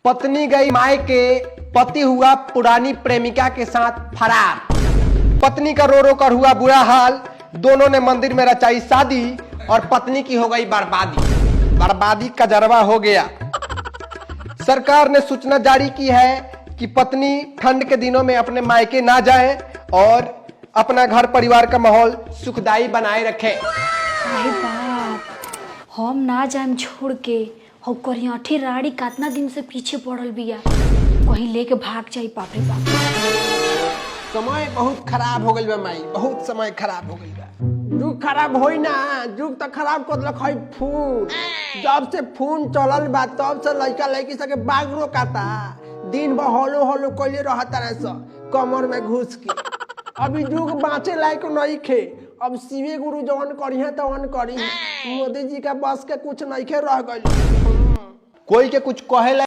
पत्नी गई मायके, पति हुआ पुरानी प्रेमिका के साथ फरार। पत्नी का रो रो कर हुआ बुरा हाल, दोनों ने मंदिर में रचाई शादी और पत्नी की हो गई बर्बादी। बर्बादी का जरवा हो गया। सरकार ने सूचना जारी की है कि पत्नी ठंड के दिनों में अपने मायके ना जाए और अपना घर परिवार का माहौल सुखदायी बनाए रखे। अरे बाप, हम ना जाएम छोड़ के। हो करियाठी राड़ी कितना दिन से पीछे पड़ल बिया, कहीं लेके भाग जाई। बाप रे बाप, समय बहुत खराब हो गई बा माई, बहुत समय खराब हो गई बा। जुग खराब होई ना, जुग तो खराब कर लख है फोन। जब से फोन चलल बा तब से लड़का लड़की सके बाग रोकाता, दिन भर हलो हलो कइले रहता रहे सब कमर में घुस के। अभी जुग बाँचे लायक नहीं खे। अब शिवे गुरु जवन करी है तवन करी है। मोदी जी का बस के कुछ नहीं खे रह गई। कोई के कुछ कहे